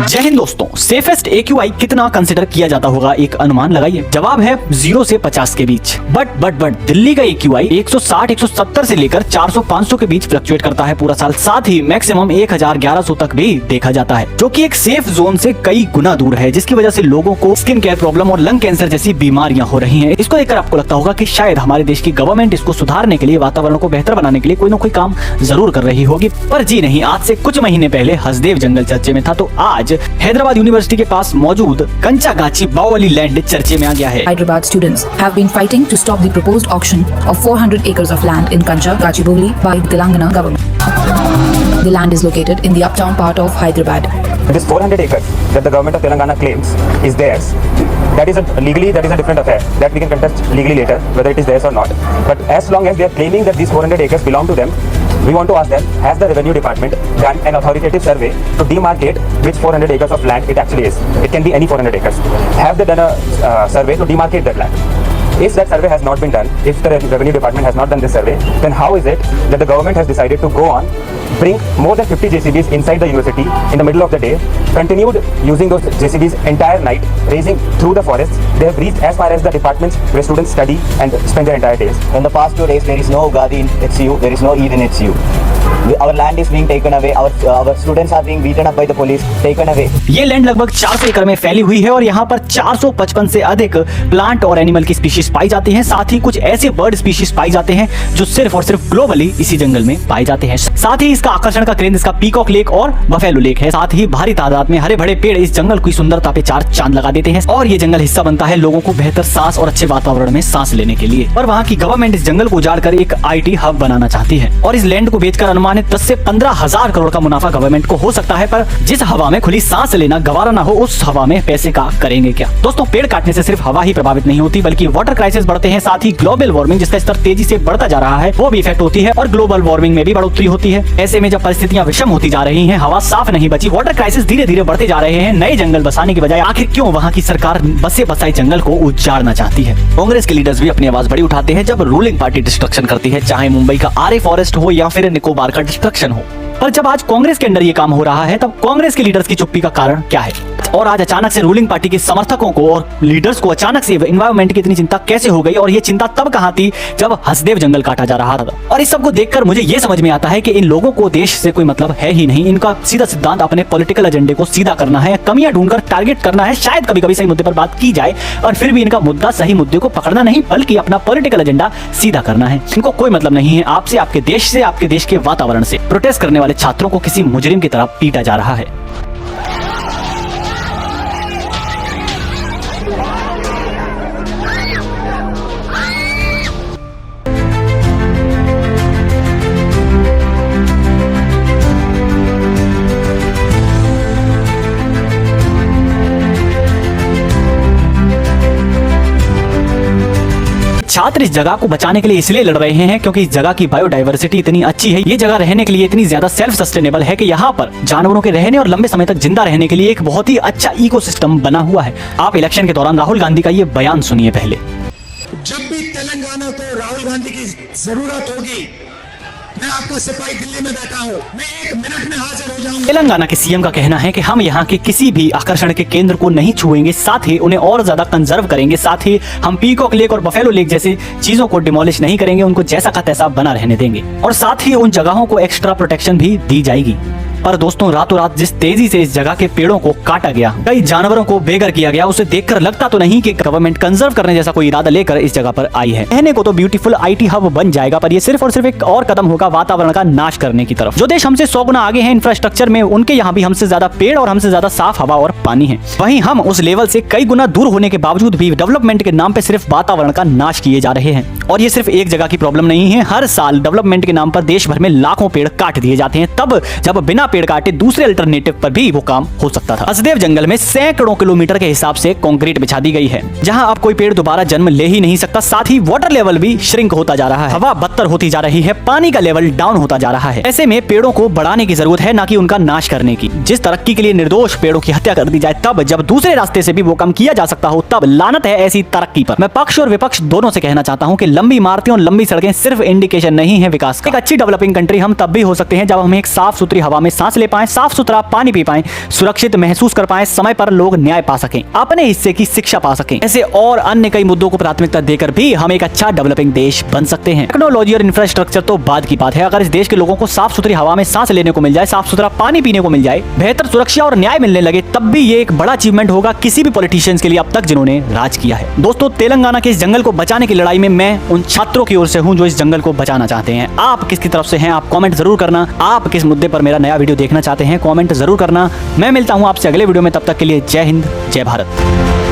जय हिंद दोस्तों, safest AQI कितना कंसिडर किया जाता होगा, एक अनुमान लगाइए। जवाब है 0 से 50 के बीच। बट दिल्ली का AQI 160-170 से लेकर 400-500 के बीच फ्लक्चुएट करता है पूरा साल। साथ ही मैक्सिमम 1000-1100 तक भी देखा जाता है, जो कि एक सेफ जोन से कई गुना दूर है, जिसकी वजह से लोगों को स्किन केयर प्रॉब्लम और लंग कैंसर जैसी बीमारियां हो रही हैं। इसको देखकर आपको लगता होगा कि शायद हमारे देश की गवर्नमेंट इसको सुधारने के लिए, वातावरण को बेहतर बनाने के लिए कोई ना कोई काम जरूर कर रही होगी, पर जी नहीं। आज से कुछ महीने पहले हसदेव जंगल चर्चे में था, तो आज हैदराबाद यूनिवर्सिटी के पास मौजूद कंचागाची बाहुबली लैंड चर्चे में आ गया है। Hyderabad students have been fighting to stop the proposed auction of 400 acres of land in Kancha Bowli by the Telangana government. The land is located in the uptown part of Hyderabad. This 400 acres that the government of Telangana claims is theirs, that is a different affair that we can contest legally later whether it is theirs or not. But as long as they are claiming that these 400 acres belong to them, we want to ask them, has the revenue department done an authoritative survey to demarcate which 400 acres of land it actually is? It can be any 400 acres. Have they done a survey to demarcate that land? If that survey has not been done, if the revenue department has not done this survey, then how is it that the government has decided to go on, bring more than 50 JCBs inside the university in the middle of the day, continued using those JCBs entire night, racing through the forests? They have reached as far as the departments where students study and spend their entire days. In the past 2 days, there is no Ugadi in HCU, there is no Eid in HCU. Our land is being taken away, our students are being beaten up by the police, taken away. ये land लगभग 400 एकड़ में फैली हुई है और यहाँ पर 455 से अधिक प्लांट और एनिमल की स्पीशीज पाई जाती हैं। साथ ही कुछ ऐसे बर्ड स्पीशीज पाई जाते हैं जो सिर्फ और सिर्फ ग्लोबली इसी जंगल में पाए जाते हैं। साथ ही इसका आकर्षण का केंद्र इसका पीकॉक लेक और बफेलो लेक है। साथ ही भारी तादाद में हरे भरे पेड़ इस जंगल की सुंदरता पे चार चांद लगा देते हैं और ये जंगल हिस्सा बनता है लोगों को बेहतर सांस और अच्छे वातावरण में सांस लेने के लिए। पर वहाँ की गवर्नमेंट इस जंगल को उजाड़कर एक IT हब बनाना चाहती है और इस लैंड को बेचकर अनुमानित 10 से 15,000 करोड़ का मुनाफा गवर्नमेंट को हो सकता है। पर जिस हवा में खुली सांस लेना गवारा ना हो, उस हवा में पैसे का करेंगे क्या? दोस्तों, पेड़ काटने से सिर्फ हवा ही प्रभावित नहीं होती, बल्कि वाटर क्राइसिस बढ़ते हैं। साथ ही ग्लोबल वार्मिंग जिसका स्तर तेजी से बढ़ता जा रहा है, वो भी इफेक्ट होती है और ग्लोबल वार्मिंग में भी बढ़ोतरी होती है। ऐसे में जब परिस्थितियां विषम होती जा रही हैं, हवा साफ नहीं बची, वाटर क्राइसिस धीरे धीरे बढ़ते जा रहे हैं, नए जंगल बसाने की बजाय आखिर क्यों वहाँ की सरकार बसे बसाए जंगल को उजाड़ना चाहती है? कांग्रेस के लीडर्स भी अपनी आवाज बड़ी उठाते हैं जब रूलिंग पार्टी डिस्ट्रक्शन करती है, चाहे मुंबई का आरे फॉरेस्ट हो या फिर निकोबार का डिस्ट्रक्शन हो। पर जब आज कांग्रेस के अंडर ये काम हो रहा है, तब कांग्रेस के लीडर्स की चुप्पी का कारण क्या है? और आज अचानक से रूलिंग पार्टी के समर्थकों को और लीडर्स को अचानक से एनवायरनमेंट की इतनी चिंता कैसे हो गई? और ये चिंता तब कहां थी जब हसदेव जंगल काटा जा रहा था। और इस सब को देखकर मुझे ये समझ में आता है कि इन लोगों को देश से कोई मतलब है ही नहीं। इनका सीधा सिद्धांत अपने पॉलिटिकल एजेंडे को सीधा करना है, कमियां ढूंढकर टारगेट करना है। शायद कभी कभी सही मुद्दे पर बात की जाए और फिर भी इनका मुद्दा सही मुद्दे को पकड़ना नहीं, बल्कि अपना पॉलिटिकल एजेंडा सीधा करना है। इनको कोई मतलब नहीं है आपसे, आपके देश से, आपके देश के वातावरण से। प्रोटेस्ट करने वाले छात्रों को किसी मुजरिम की तरह पीटा जा रहा है। छात्र इस जगह को बचाने के लिए इसलिए लड़ रहे हैं क्योंकि इस जगह की बायोडायवर्सिटी इतनी अच्छी है, ये जगह रहने के लिए इतनी ज्यादा सेल्फ सस्टेनेबल है कि यहाँ पर जानवरों के रहने और लंबे समय तक जिंदा रहने के लिए एक बहुत ही अच्छा इकोसिस्टम बना हुआ है। आप इलेक्शन के दौरान राहुल गांधी का ये बयान सुनिए पहले। जब भी तेलंगाना को राहुल गांधी की जरूरत होगी, मैं आपका सिपाही दिल्ली में बैठा हूँ, मैं 1 मिनट में हाजिर हो जाऊंगा। तेलंगाना के CM का कहना है कि हम यहाँ के किसी भी आकर्षण के केंद्र को नहीं छुएंगे, साथ ही उन्हें और ज्यादा कंजर्व करेंगे। साथ ही हम पीकॉक लेक और बफेलो लेक जैसी चीजों को डिमोलिश नहीं करेंगे, उनको जैसा का तैसा बना रहने देंगे और साथ ही उन जगहों को एक्स्ट्रा प्रोटेक्शन भी दी जाएगी। पर दोस्तों, रातों रात जिस तेजी से इस जगह के पेड़ों को काटा गया, कई जानवरों को बेघर किया गया, उसे देखकर लगता तो नहीं कि गवर्नमेंट कंजर्व करने जैसा कोई इरादा लेकर इस जगह पर आई है। कहने को तो ब्यूटीफुल IT हब बन जाएगा, पर ये सिर्फ और सिर्फ एक और कदम होगा वातावरण का नाश करने की तरफ। जो देश हमसे 100 गुना आगे हैं इंफ्रास्ट्रक्चर में, उनके यहाँ भी हमसे ज्यादा पेड़ और हमसे ज्यादा साफ हवा और पानी है। वहीं हम उस लेवल से कई गुना दूर होने के बावजूद भी डेवलपमेंट के नाम पे सिर्फ वातावरण का नाश किए जा रहे हैं। और ये सिर्फ एक जगह की प्रॉब्लम नहीं है, हर साल डेवलपमेंट के नाम पर देश भर में लाखों पेड़ काट दिए जाते हैं, तब जब बिना पेड़ काटे दूसरे अल्टरनेटिव पर भी वो काम हो सकता था। हसदेव जंगल में सैकड़ों किलोमीटर के हिसाब से कंक्रीट बिछा दी गई है, जहां अब कोई पेड़ दोबारा जन्म ले ही नहीं सकता। साथ ही वाटर लेवल भी श्रिंक होता जा रहा है, हवा बदतर होती जा रही है, पानी का लेवल डाउन होता जा रहा है। ऐसे में पेड़ों को बढ़ाने की जरूरत है, ना कि उनका नाश करने की। जिस तरक्की के लिए निर्दोष पेड़ों की हत्या कर दी जाए, तब जब दूसरे रास्ते से भी वो काम किया जा सकता हो, तब लानत है ऐसी तरक्की पर। मैं पक्ष और विपक्ष दोनों से कहना चाहता हूँ कि लंबी इमारतें और लंबी सड़कें सिर्फ इंडिकेशन नहीं है विकास का। एक अच्छी डेवलपिंग कंट्री हम तब भी हो सकते हैं जब हमें एक साफ सुथरी हवा में सांस ले पाएं, साफ सुथरा पानी पी पाएं, सुरक्षित महसूस कर पाएं, समय पर लोग न्याय पा सकें, अपने हिस्से की शिक्षा पा सकें। ऐसे और अन्य कई मुद्दों को प्राथमिकता देकर भी हम एक अच्छा डेवलपिंग देश बन सकते हैं। टेक्नोलॉजी और इंफ्रास्ट्रक्चर तो बाद की बात है, अगर इस देश के लोगों को साफ सुथरी हवा में सांस लेने को मिल जाए, साफ सुथरा पानी पीने को मिल जाए, बेहतर सुरक्षा और न्याय मिलने लगे, तब भी ये एक बड़ा अचीवमेंट होगा किसी भी पॉलिटिशियंस के लिए अब तक जिन्होंने राज किया है। दोस्तों, तेलंगाना के इस जंगल को बचाने की लड़ाई में मैं उन छात्रों की ओर से हूं जो इस जंगल को बचाना चाहते हैं। आप किसकी तरफ से हैं? आप कमेंट जरूर करना। आप किस मुद्दे पर मेरा नया वीडियो देखना चाहते हैं? कमेंट जरूर करना। मैं मिलता हूं आपसे अगले वीडियो में, तब तक के लिए जय हिंद, जय भारत।